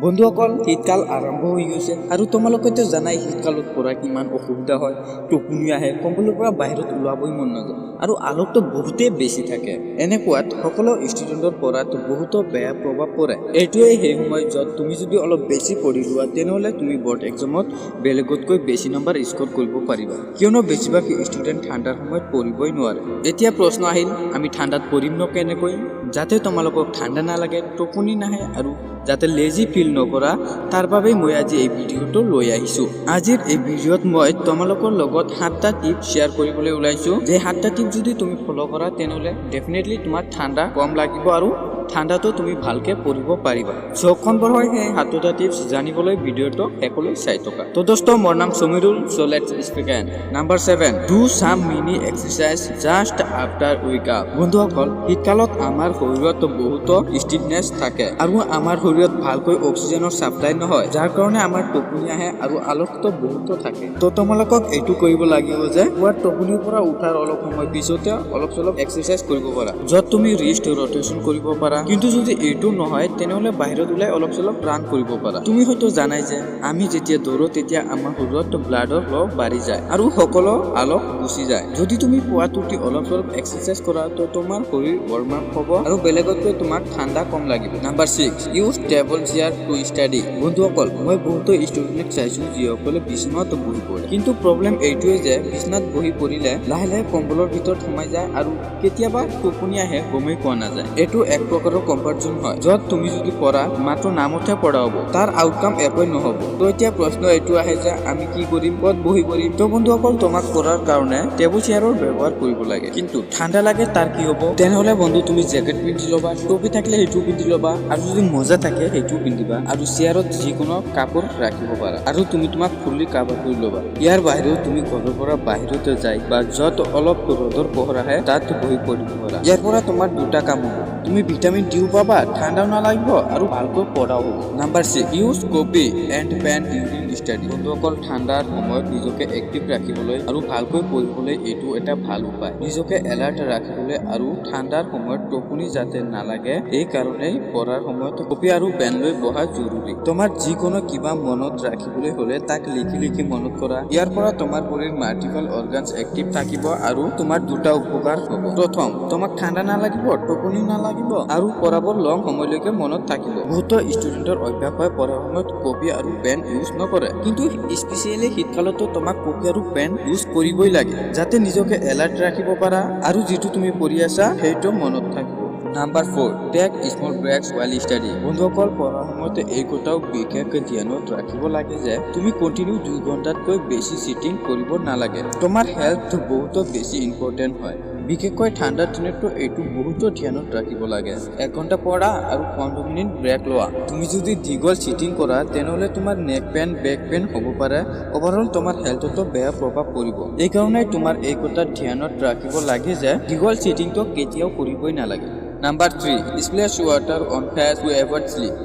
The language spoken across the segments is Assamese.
বন্ধুসকল শীতকাল আৰম্ভ হৈ গৈছে আৰু তোমালোকেতো জানাই শীতকালত পৰা কিমান অসুবিধা হয়। টোপনি আহে, কম্বলৰ পৰা বাহিৰত ওলাবই মন নাযায় আৰু আলোকটো বহুতেই বেছি থাকে। এনেকুৱাত সকলো ষ্টুডেণ্টৰ পৰাত বহুতো বেয়া প্ৰভাৱ পৰে। এইটোৱেই সেই সময় য'ত তুমি যদি অলপ বেছি পঢ়ি লোৱা তেনেহ'লে তুমি বৰ্ড এক্সামত বেলেগতকৈ বেছি নম্বৰ স্ক'ৰ কৰিব পাৰিবা, কিয়নো বেছিভাগ ষ্টুডেণ্ট ঠাণ্ডাৰ সময়ত পঢ়িবই নোৱাৰে। এতিয়া প্ৰশ্ন আহিল, আমি ঠাণ্ডাত পঢ়িম ন কেনেকৈ? যাতে তোমালোকক ঠাণ্ডা নালাগে, টোপনি নাহে আৰু যাতে লেজি ফিল নকৰা, তাৰ বাবে মই আজি এই ভিডিঅ'টো লৈ আহিছোঁ। আজিৰ এই ভিডিঅ'ত মই তোমালোকৰ লগত 7টা টিপছ শ্বেয়াৰ কৰিবলৈ ওলাইছোঁ, যে 7টা টিপছ যদি তুমি ফ'ল' কৰা তেনেহ'লে ডেফিনেটলি তোমাৰ ঠাণ্ডা কম লাগিব আৰু ঠাণ্ডাটো তুমি ভালকে পঢ়িব পাৰিবা। চৌখন বৰ হয় সেই 7টা টিপছ জানিবলৈ ভিডিঅ'টো শেষলৈ চাই থকা। তো দোস্ত, মোৰ নাম Samirul, so let's begin. Number 7, do some mini exercise just after wake up. বন্ধুসকল, শীতকালত আমাৰ শৰীৰত বহুতো ষ্টিফনেছ থাকে আৰু আমাৰ শৰীৰত ভালকৈ অক্সিজেনৰ ছাপ্লাই নহয়, যাৰ কাৰণে আমাৰ টোপনি আহে আৰু আলোকটো বহুতো থাকে। তো তোমালোকক এইটো কৰিব লাগিব যে পুৱাৰ টোপনিৰ পৰা উঠাৰ অলপ সময় পিছতে অলপ চলপ এক্সাৰচাইজ কৰিব পাৰা, য'ত তুমি ৰিষ্ট ৰটেশ্যন কৰিব পাৰা। কিন্তু যদি এইটো নহয় তেনেহ'লে বাহিৰত ওলাই অলপ চলপ ৰান কৰিব পাৰা। তুমি হয়তো জানাই যে আমি যেতিয়া দৌৰো তেতিয়া আমাৰ শৰীৰত ব্লাডৰ ফ্ল' বাঢ়ি যায় আৰু সকলো আলোক গুচি যায়। যদি তুমি পুৱাত উঠি অলপ চলপ এক্সাৰচাইজ কৰা তো তোমাৰ শৰীৰ ৱাৰ্ম আপ হ'ব আৰু বেলেগতকৈ তোমাক ঠাণ্ডা কম লাগিব। Number 6, use table chair to study. বন্ধুসকল, মই বহুতো ষ্টুডেণ্টক চাইছোঁ যিসকলে বিচনাত বহি পঢ়ে, কিন্তু প্ৰব্লেম এইটোৱে যে বিচনাত বহি পঢ়িলে লাহে লাহে কম্বলৰ ভিতৰত সোমাই যায় আৰু কেতিয়াবা টোপনি আহে, গমেই পোৱা নাযায়। এইটো এক প্ৰকাৰৰ কমফৰ্ট জোন হয়, য'ত তুমি যদি পঢ়া মাত্ৰ নামতহে পঢ়া হ'ব, তাৰ আউটকাম একোৱেই নহ'ব। তো এতিয়া প্ৰশ্ন এইটো আহে যে আমি কি কৰিম, ক'ত বহি পঢ়িম? তো বন্ধুসকল, তোমাক পঢ়াৰ কাৰণে টেবুল চেয়াৰৰ ব্যৱহাৰ কৰিব লাগে, কিন্তু ঠাণ্ডা লাগে তাৰ কি হ'ব? তেনেহ'লে বন্ধু তুমি জেকেট পিন্ধি ল'বা, টুপি থাকিলে সেইটো পিন্ধি ল'বা, আৰু যদি মোজা থাকে সেইটো পিন্ধিবা, আৰু চেয়াৰত যিকোনো কাপোৰ ৰাখিব পাৰা, আৰু তুমি তোমাক ফুল্লি কাভাৰ কৰি ল'বা। ইয়াৰ বাহিৰেও তুমি ঘৰৰ পৰা বাহিৰতে যাই বা য'ত অলপ ৰ'দৰ পোহৰ আহে তাত বহি পঢ়িব পাৰা। ইয়াৰ পৰা তোমাৰ দুটা কাম হ'ব, তুমি ভিটামিন ডিও পাবা, ঠাণ্ডাও নালাগিব আৰু ভালকৈ পঢ়াও হ'ব। Number 6, use coffee and pen during study. বন্ধুসকল, ঠাণ্ডাৰ সময়ত নিজকে এক্টিভ ৰাখিবলৈ আৰু ভালকৈ পঢ়িবলৈ এইটো এটা ভাল উপায়। নিজকে এলাৰ্ট ৰাখিবলৈ আৰু ঠাণ্ডাৰ সময়ত টোপনি যাতে নালাগে, এই কাৰণেই পঢ়াৰ সময়ত কফি আৰু পেন লৈ বহা জৰুৰী। তোমাৰ যিকোনো কিবা মনত ৰাখিবলৈ হ'লে তাক লিখি লিখি মনত কৰা। ইয়াৰ পৰা তোমাৰ শৰীৰ মাল্টিপল অৰ্গানছ এক্টিভ থাকিব আৰু তোমাৰ দুটা উপকাৰ হ'ব। প্ৰথম, তোমাক ঠাণ্ডা নালাগিব, টোপনি নালাগিব আৰু পঢ়াবোৰ লং সময়লৈকে মনত থাকিব। বহুতো ষ্টুডেণ্টৰ অভ্যাস হয় পঢ়াৰ সময়ত কপি আৰু পেন ইউজ নকৰে, কিন্তু স্পেচিয়েলি শীতকালতো তোমাক কপি আৰু পেন ইউজ কৰিবই লাগে, যাতে নিজকে এলাৰ্ট ৰাখিব পাৰা আৰু যিটো তুমি পঢ়ি আছা সেইটো মনত থাকিব। Number 4, take small breaks while study. বন্ধুসকল, পঢ়াৰ সময়তে এই কথাও বিশেষকৈ ধ্যানত ৰাখিব লাগে যে তুমি কণ্টিনিউ 2 ঘণ্টাতকৈ বেছি চিটিং কৰিব নালাগে। তোমাৰ হেল্থ বহুতো বেছি ইম্পৰ্টেণ্ট হয়, বিশেষকৈ ঠাণ্ডাৰ দিনততো এইটো বহুতো ধ্যানত ৰাখিব লাগে। 1 ঘণ্টা পঢ়া আৰু 15 মিনিট ব্ৰেক লোৱা। তুমি যদি দীঘল চিটিং কৰা তেনেহ'লে তোমাৰ নেক পেন, বেক পেন হ'ব পাৰে। অভাৰঅল তোমাৰ হেল্থতো বেয়া প্ৰভাৱ পৰিব। এইকাৰণে তোমাৰ এই কথা ধ্যানত ৰাখিব লাগে যে দীঘল চিটিংটো কেতিয়াও কৰিবই নালাগে। Number 3, splash water on face to avoid sleep.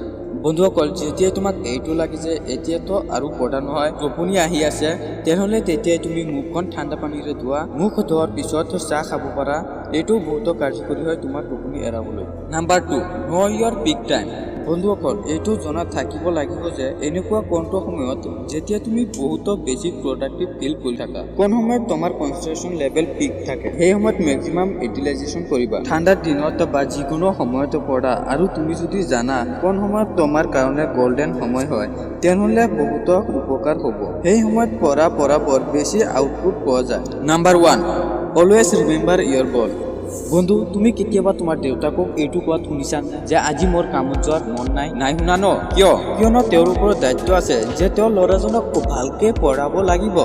বন্ধুসকল, যেতিয়াই তোমাক এইটো লাগে যে এতিয়াতো আৰু পঢ়া নহয়, টোপনি আহি আছে, তেনেহ'লে তেতিয়াই তুমি মুখখন ঠাণ্ডা পানীৰে ধোৱা। মুখ ধোৱাৰ পিছত চাহ খাব পাৰা, এইটো বহুতো কাৰ্যকৰী হয় তোমাৰ টোপনি এৰাবলৈ। নাম্বাৰ 2, ন' ইয়ৰ পিক টাইম। বন্ধুসকল, এইটো জনাত থাকিব লাগিব যে এনেকুৱা কোনটো সময়ত যেতিয়া তুমি বহুতো বেছি প্ৰডাক্টিভ ফিল কৰি থাকা, কোন সময়ত তোমাৰ কনচেন্ট্ৰেশ্যন লেভেল পিক থাকে, সেই সময়ত মেক্সিমাম ইউটিলাইজেশ্যন কৰিবা। ঠাণ্ডাৰ দিনত বা যিকোনো সময়ত পঢ়া, আৰু তুমি যদি জানা কোন সময়ত তোমাৰ কাৰণে গোল্ডেন সময় হয় তেনেহ'লে বহুতো উপকাৰ হ'ব। সেই সময়ত পঢ়া বেছি আউটপুট পোৱা যায়। নাম্বাৰ 1, অলৱেজ ৰিমেম্বাৰ ইয়ৰ গ'ল। বন্ধু, তুমি কেতিয়াবা তোমাৰ দেউতাকক এইটো কোৱাত শুনিছা যে আজি মোৰ কামত যোৱাৰ মন নাই শুনা ন? কিয়নো তেওঁৰ ওপৰত দায়িত্ব আছে যে তেওঁৰ ল'ৰাজনক ভালকে পঢ়াব লাগিব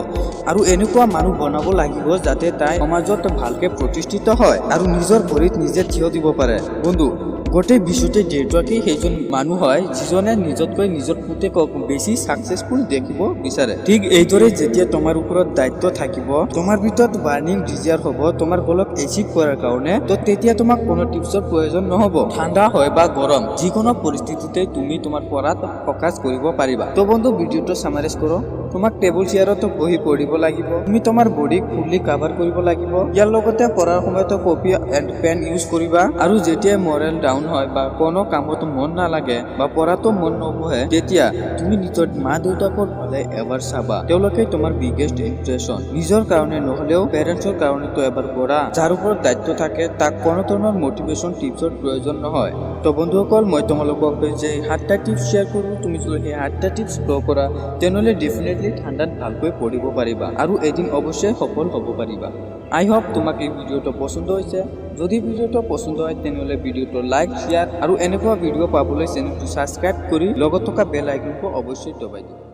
আৰু এনেকুৱা মানুহ বনাব লাগিব যাতে তাই সমাজত ভালকে প্ৰতিষ্ঠিত হয় আৰু নিজৰ ভৰিত নিজে থিয় দিব পাৰে। বন্ধু, গোটেই বিশ্বতে দেউতাকেই সেইজন মানুহ হয় যিজনে নিজতকৈ নিজৰ পুতেকক বেছি ছাকচেছফুল দেখিব বিচাৰে। ঠিক এইদৰে যেতিয়া তোমাৰ ওপৰত দায়িত্ব থাকিব, তোমাৰ ভিতৰত বাৰ্নিং ডিজায়াৰ হ'ব তোমাৰ গলক এচিভ কৰাৰ কাৰণে, তো তেতিয়া তোমাক কোনো টিপছৰ প্ৰয়োজন নহ'ব। ঠাণ্ডা হয় বা গৰম, যিকোনো পৰিস্থিতিতে তুমি তোমাৰ পঢ়াত ফ'কাছ কৰিব পাৰিবা। তো বন্ধু, ভিডিঅ'টো সামাৰাইজ কৰোঁ। তোমাক টেবুল চেয়াৰতো বহি পঢ়িব লাগিব তুমি তোমাৰ বডিক ফুললি কভাৰ কৰিব লাগিব ইয়াৰ লগতে পঢ়াৰ সময়তো কপি এণ্ড পেন ইউজ কৰিবা আৰু যেতিয়া মৰেল ডাউন হয় বা কোনো কামত মন নালাগে বা পঢ়াতো মন নবহে তেতিয়া তুমি নিজৰ মা দেউতাকৰ ফালে এবাৰ চাবা তেওঁলোকে তোমাৰ বিগেষ্ট ইমপ্ৰেছন নিজৰ কাৰণে নহলেও পেৰেণ্টছৰ কাৰণেতো এবাৰ পঢ়া যাৰ ওপৰত দায়িত্ব থাকে তাক কোনো ধৰণৰ মটিভেশ্যন টিপছৰ প্ৰয়োজন নহয় তো বন্ধুসকল মই তোমালোকক যে 7টা টিপছ শ্বেয়াৰ কৰোঁ তুমি যদি সেই 7টা টিপছ ফ'ল' কৰা তেনেহ'লে ডেফিনেটলি ঠাণ্ডাত ভালকৈ পঢ়িব পাৰিবা আৰু এদিন অৱশ্যই সফল হ'ব পাৰিবা আই হোপ তোমাক এই ভিডিঅ'টো পছন্দ হৈছে যদি ভিডিঅ'টো পছন্দ হয় তেনেহ'লে ভিডিঅ'টো লাইক শ্বেয়াৰ আৰু এনেকুৱা ভিডিঅ' পাবলৈ চেনেলটো ছাবস্ক্ৰাইব কৰি লগত থকা বেল আইকনটো অৱশ্যই দবাই দিবা